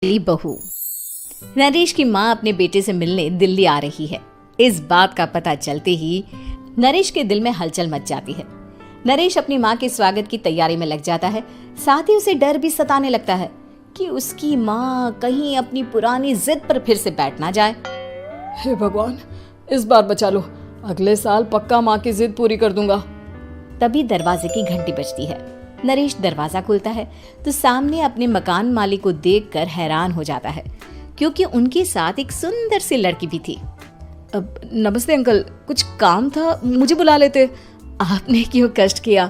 बहू। नरेश की माँ अपने बेटे से मिलने दिल्ली आ रही है। इस बात का पता चलते ही नरेश के दिल में हलचल मच जाती है। नरेश अपनी माँ के स्वागत की तैयारी में लग जाता है। साथ ही उसे डर भी सताने लगता है कि उसकी माँ कहीं अपनी पुरानी जिद पर फिर से बैठ ना जाए। हे भगवान, इस बार बचा लो, अगले साल पक्का माँ की जिद पूरी कर दूंगा। तभी दरवाजे की घंटी बजती है। नरेश दरवाजा खोलता है तो सामने अपने मकान मालिक को देखकर हैरान हो जाता है, क्योंकि उनके साथ एक सुंदर सी लड़की भी थी। अब नमस्ते अंकल, कुछ काम था, मुझे बुला लेते। आपने क्यों कष्ट किया?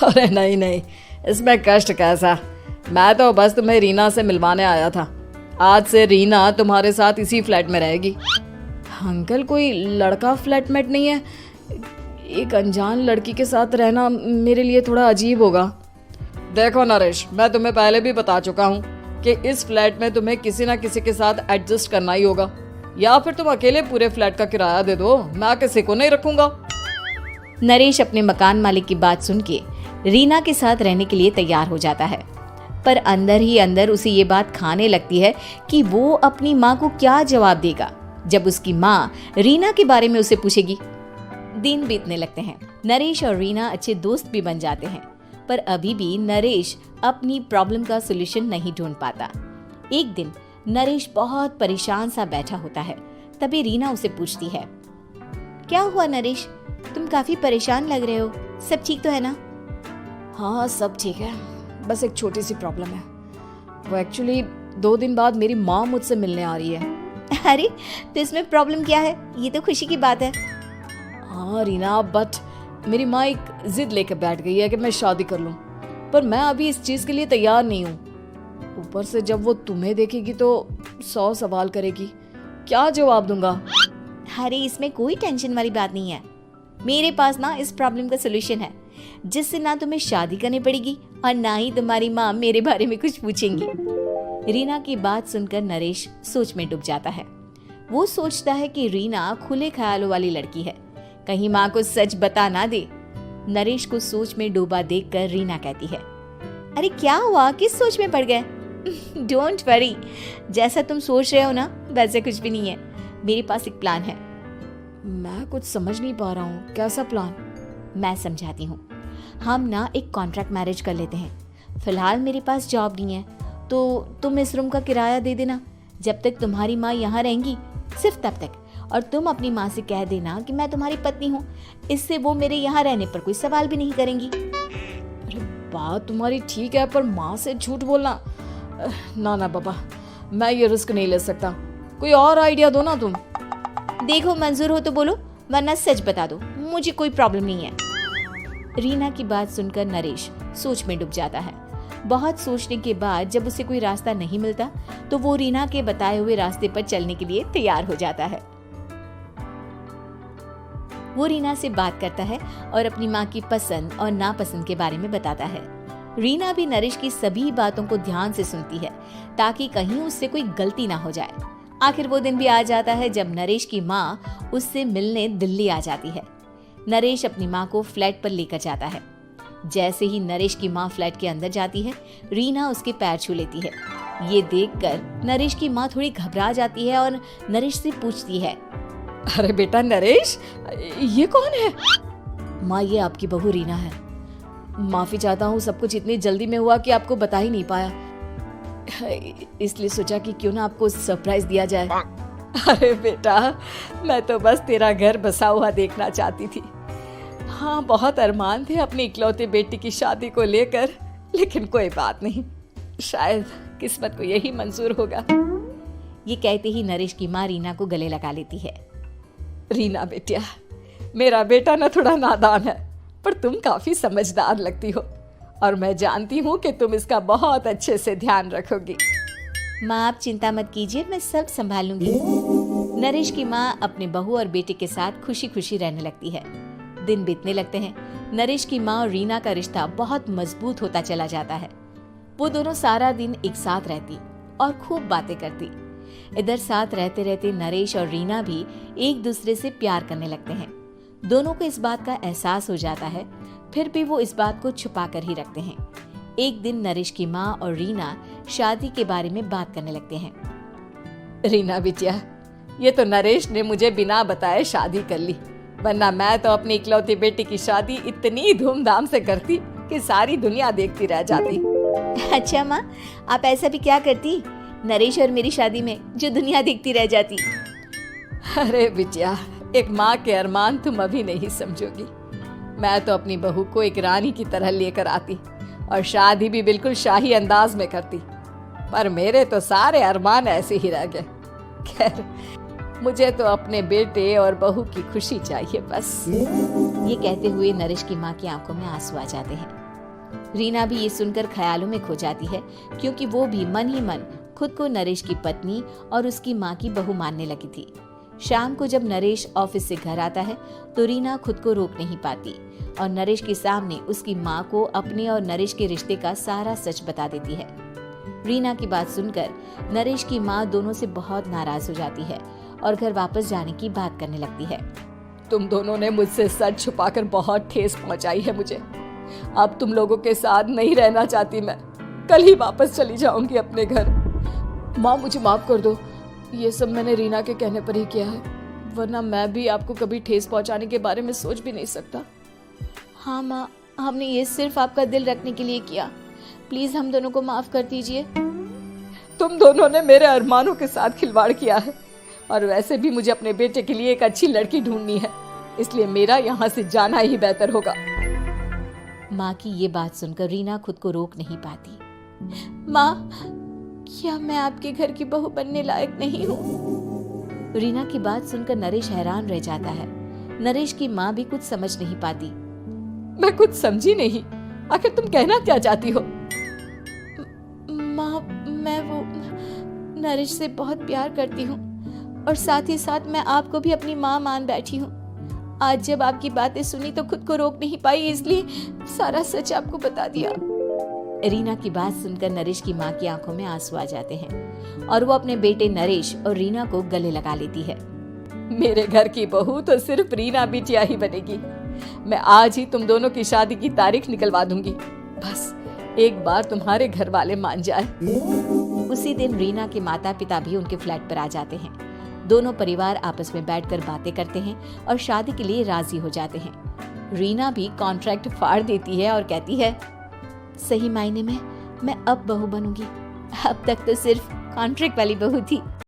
अरे नहीं नहीं, इसमें कष्ट कैसा, मैं तो बस तुम्हें रीना से मिलवाने आया था। आज से रीना तुम्हारे साथ इसी फ्लैट में रहेगी। अंकल, कोई लड़का फ्लैटमेट नहीं है? एक अनजान लड़की के साथ रहना मेरे लिए थोड़ा अजीब होगा। देखो नरेश, मैं तुम्हें पहले भी बता चुका हूँ कि इस फ्लैट में तुम्हें किसी ना किसी के साथ एडजस्ट करना ही होगा, या फिर तुम अकेले पूरे फ्लैट का किराया दे दो, मैं किसी को नहीं रखूंगा। नरेश अपने मकान मालिक की बात सुन के रीना के साथ रहने के लिए तैयार हो जाता है, पर अंदर ही अंदर उसे ये बात खाने लगती है कि वो अपनी माँ को क्या जवाब देगा जब उसकी माँ रीना के बारे में उसे पूछेगी। दिन बीतने लगते हैं। नरेश और रीना अच्छे दोस्त भी बन जाते हैं, पर अभी भी नरेश अपनी प्रॉब्लम का सलूशन नहीं ढूंढ पाता। एक दिन नरेश बहुत परेशान सा बैठा होता है। तभी रीना उसे पूछती है, क्या हुआ नरेश, तुम काफी परेशान लग रहे हो, सब ठीक तो है ना? हाँ सब ठीक है, बस एक छोटी सी प्रॉब्लम है। वो एक्चुअली 2 दिन बाद मेरी माँ मुझसे मिलने आ रही है। अरे तो इसमें प्रॉब्लम क्या है, ये तो खुशी की बात है। हाँ रीना, बट मेरी माँ एक जिद लेकर बैठ गई है कि मैं शादी कर लूँ, पर मैं अभी इस चीज़ के लिए तैयार नहीं हूँ। ऊपर से जब वो तुम्हें देखेगी तो 100 सवाल करेगी, क्या जवाब दूंगा? अरे इसमें कोई टेंशन वाली बात नहीं है, मेरे पास ना इस प्रॉब्लम का सलूशन है, जिससे ना तुम्हें शादी करनी पड़ेगी और ना ही तुम्हारी माँ मेरे बारे में कुछ पूछेंगी। रीना की बात सुनकर नरेश सोच में डूब जाता है। वो सोचता है कि रीना खुले ख्यालों वाली लड़की है, कहीं माँ को सच बता ना दे। नरेश को सोच में डूबा देखकर रीना कहती है, अरे क्या हुआ, किस सोच में पड़ गए? डोंट वरी, जैसा तुम सोच रहे हो ना वैसे कुछ भी नहीं है, मेरे पास एक प्लान है। मैं कुछ समझ नहीं पा रहा हूँ, कैसा प्लान? मैं समझाती हूँ। हम ना एक कॉन्ट्रैक्ट मैरिज कर लेते हैं। फिलहाल मेरे पास जॉब नहीं है, तो तुम इस रूम का किराया दे देना जब तक तुम्हारी माँ यहाँ रहेंगी, सिर्फ तब तक। और तुम अपनी माँ से कह देना कि मैं तुम्हारी पत्नी हूँ, इससे वो मेरे यहाँ रहने पर कोई सवाल भी नहीं करेंगी। अरे बात तुम्हारी ठीक है, पर माँ से झूठ बोलना, ना ना बाबा, मैं ये रिस्क नहीं ले सकता। कोई और आइडिया दो ना तुम। देखो मंजूर हो तो बोलो, वरना सच बता दो, मुझे कोई प्रॉब्लम नहीं है। रीना की बात सुनकर नरेश सोच में डूब जाता है। बहुत सोचने के बाद जब उसे कोई रास्ता नहीं मिलता तो वो रीना के बताए हुए रास्ते पर चलने के लिए तैयार हो जाता है। वो रीना से बात करता है और अपनी माँ की पसंद और नापसंद के बारे में बताता है। रीना भी नरेश की सभी बातों को ध्यान से सुनती है, ताकि कहीं उससे कोई गलती ना हो जाए। आखिर वो दिन भी आ जाता है जब नरेश की माँ उससे मिलने दिल्ली आ जाती है। नरेश अपनी माँ को फ्लैट पर लेकर जाता है। जैसे ही नरेश की माँ फ्लैट के अंदर जाती है, रीना उसके पैर छू लेती है। ये देखकर नरेश की माँ थोड़ी घबरा जाती है और नरेश से पूछती है, अरे बेटा नरेश, ये कौन है? माँ, ये आपकी बहू रीना है। माफी चाहता हूँ, सब कुछ इतनी जल्दी में हुआ कि आपको बता ही नहीं पाया, इसलिए सोचा कि क्यों ना आपको सरप्राइज दिया जाए। अरे बेटा, मैं तो बस तेरा घर बसा हुआ देखना चाहती थी। हाँ, बहुत अरमान थे अपनी इकलौते बेटी की शादी को लेकर, लेकिन कोई बात नहीं, शायद किस्मत को यही मंजूर होगा। ये कहते ही नरेश की माँ रीना को गले लगा लेती है। रीना बेटिया, मेरा बेटा ना थोड़ा नादान है, पर तुम काफी समझदार लगती हो, और मैं जानती हूँ कि तुम इसका बहुत अच्छे से ध्यान रखोगी। माँ आप चिंता मत कीजिए, मैं सब संभाल लूंगी। नरेश की माँ अपने बहू और बेटे के साथ खुशी खुशी रहने लगती है। दिन बीतने लगते हैं। नरेश की माँ और रीना का रिश्ता बहुत मजबूत होता चला जाता है। वो दोनों सारा दिन एक साथ रहती और खूब बातें करती। इधर साथ रहते रहते नरेश और रीना भी एक दूसरे से प्यार करने लगते हैं। दोनों को इस बात का एहसास हो जाता है, फिर भी वो इस बात को छुपा कर ही रखते हैं। एक दिन नरेश की माँ और रीना शादी के बारे में बात करने लगते हैं। रीना बिटिया, ये तो नरेश ने मुझे बिना बताए शादी कर ली, वरना मैं तो अपनी इकलौती बेटी की शादी इतनी धूमधाम से करती कि सारी दुनिया देखती रह जाती। अच्छा माँ, आप ऐसा भी क्या करती नरेश और मेरी शादी में जो दुनिया देखती रह जाती? अरे बिटिया, एक माँ के अरमान तुम अभी नहीं समझोगी। मैं तो अपनी बहू को एक रानी की तरह लेकर आती और शादी भी बिल्कुल शाही अंदाज में करती, पर मेरे तो सारे अरमान ऐसे ही रह गए। खैर, मुझे तो अपने बेटे और बहू की खुशी चाहिए बस। ये कहते हुए नरेश की माँ की आंखों में आंसू आ जाते हैं। रीना भी ये सुनकर ख्यालों में खो जाती है, क्योंकि वो भी मन ही मन खुद को नरेश की पत्नी और उसकी माँ की बहू मानने लगी थी। शाम को जब नरेश ऑफिस से घर आता है तो रीना खुद को रोक नहीं पाती और नरेश के सामने उसकी माँ को अपने और नरेश के रिश्ते का सारा सच बता देती है। रीना की बात सुनकर नरेश की माँ दोनों से बहुत नाराज हो जाती है और घर वापस जाने की बात करने लगती है। तुम दोनों ने मुझसे सच छुपाकर बहुत ठेस पहुंचाई है मुझे। अब तुम लोगों के साथ नहीं रहना चाहती मैं, कल ही वापस चली जाऊंगी अपने घर। माँ, मुझे माफ कर दो, ये सब मैंने रीना के कहने पर ही किया है, वरना मैं भी आपको कभी ठेस पहुंचाने के बारे में सोच भी नहीं सकता। हाँ माँ, हमने ये सिर्फ आपका दिल रखने के लिए किया, प्लीज हम दोनों को माफ कर दीजिए। तुम दोनों ने मेरे अरमानों के साथ खिलवाड़ किया है, और वैसे भी मुझे अपने बेटे के लिए एक अच्छी लड़की ढूंढनी है, इसलिए मेरा यहाँ से जाना ही बेहतर होगा। माँ की ये बात सुनकर रीना खुद को रोक नहीं पाती। माँ, क्या मैं आपके घर की बहू बनने लायक नहीं हूँ? रीना की बात सुनकर नरेश हैरान रह जाता है। नरेश की माँ भी कुछ समझ नहीं पाती। मैं कुछ समझी नहीं, आखिर तुम कहना क्या चाहती हो? माँ, मैं वो नरेश से बहुत प्यार करती हूँ और साथ ही साथ मैं आपको भी अपनी माँ मान बैठी हूँ। आज जब आपकी बातें सुनी तो खुद को रोक नहीं पाई, इसलिए सारा सच आपको बता दिया। रीना की बात सुनकर नरेश की माँ की आंखों में आंसू आ जाते हैं और वो अपने बेटे नरेश और रीना को गले लगा लेती है। मेरे घर की बहू तो सिर्फ रीना बिटिया ही बनेगी। मैं आज ही तुम दोनों की शादी की तारीख निकलवा दूंगी, बस एक बार तुम्हारे घर वाले मान जाए। उसी दिन रीना के माता पिता भी उनके फ्लैट पर आ जाते हैं। दोनों परिवार आपस में बैठकर बातें करते हैं और शादी के लिए राजी हो जाते हैं। रीना भी कॉन्ट्रैक्ट फाड़ देती है और कहती है, सही मायने में मैं अब बहू बनूंगी, अब तक तो सिर्फ कॉन्ट्रैक्ट वाली बहू थी।